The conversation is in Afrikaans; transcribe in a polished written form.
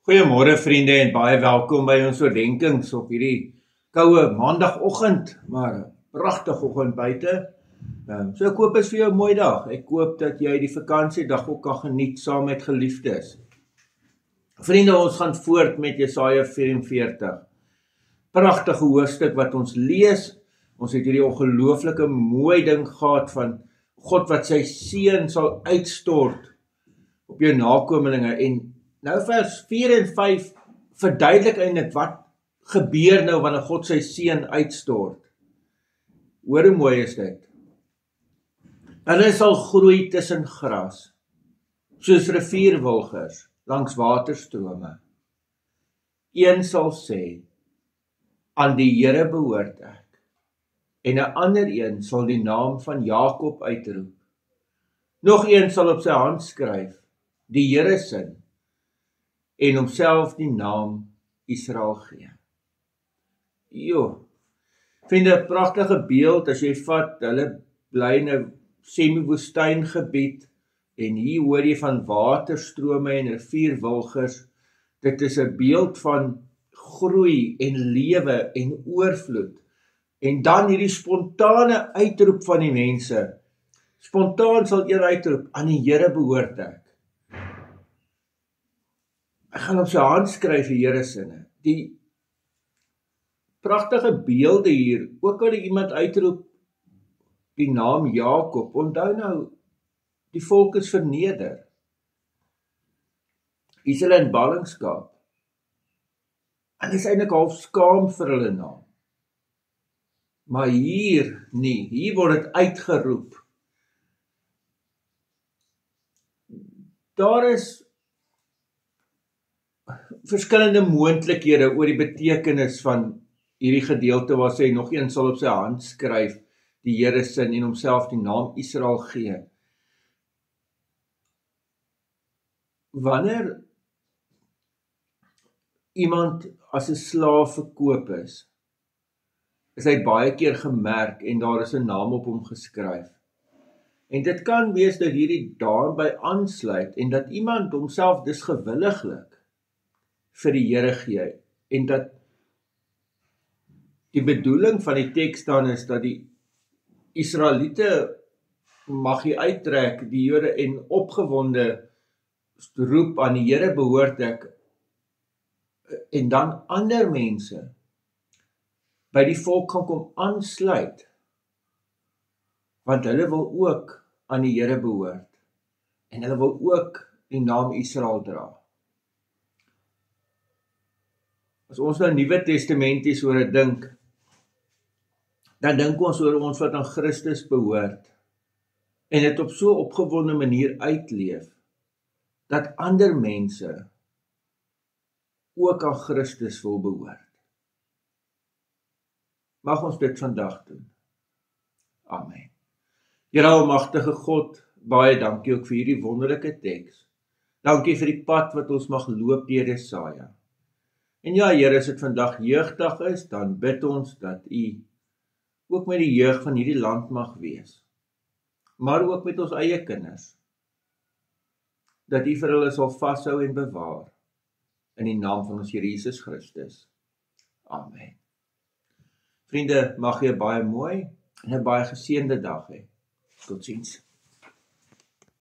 Goeiemôre vriende en baie welkom by ons oordenkings op hierdie koue maandagoggend, maar pragtige oggend buite. So ek hoop is vir jou 'n mooi dag. Ek hoop dat jy die vakansiedag ook kan geniet saam met geliefdes. Vriende, ons gaan voort met Jesaja 44. Pragtige hoofstuk wat ons lees. Ons het hierdie ongelooflike mooi ding gehad van God wat sy seën sal uitstort op jou nakomelinge. En nou vers 4 en 5 verduidelik eintlik wat gebeur nou wanneer God sy seën uitstort. Hoor hoe mooi is dit. Hulle sal groei tussen gras, soos rivierwilgers langs waterstrome. Een sal sê, aan die Here behoort ek, en 'n ander een sal die naam van Jakob uitroep. Nog een sal op sy hand skryf, die Here se, en homself die naam Israel gee. Vriende, 'n pragtige beeld as jy vat, hulle bly in 'n semi-woestyngebied en hier hoor jy van waterstrome en rivierwilgers. Dit is 'n beeld van groei en lewe en oorvloed. En dan hierdie spontane uitroep van die mense. Spontaan sal een uitroep, aan die Here behoort ek. Ek gaan op sy hand skryf die Here se. Die pragtige beelde hier, ook al iemand uitroep die naam Jakob, onthou nou, die volk is verneder. Is hulle in ballingskap. En is eintlik half skaam vir hulle naam. Maar hier nie, hier word dit uitgeroep. Daar is verskillende moontlikhede oor die betekenis van hierdie gedeelte waar sy nog een sal op sy hand skryf, die Here se en homself die naam Israel gee. Wanneer iemand as 'n slaaf verkoop is hy baie keer gemerk en daar is 'n naam op hom geskryf. En dit kan wees dat hierdie daarby aansluit en dat iemand homself dus gewilliglik vir die Here gee en dat die bedoeling van die teks dan is dat die Israeliete mag hy uittrek, die Jode en opgewonde roep aan die Here behoort ek, en dan ander mense by die volk gaan kom aansluit, want hulle wil ook aan die Here behoort, en hulle wil ook die naam Israel dra. As ons nou Nuwe Testamenties oor dit dink, dan dink ons oor ons wat aan Christus behoort, en dit op so opgewonde manier uitleef, dat ander mense ook aan Christus wil behoort. Mag ons dit vandag doen. Amen. Here almagtige God, baie dankie ook vir hierdie wonderlike teks. Dankie vir die pad wat ons mag loop deur Jesaja. En ja, Here, as dit vandag jeugdag is, dan bid ons dat U ook met die jeug van hierdie land mag wees. Maar ook met ons eie kinders. Dat U vir hulle sal vashou en bewaar. In die naam van ons Here Jesus Christus. Amen. Vriende, mag jy 'n baie mooi en 'n baie geseënde dag hê. Totsiens.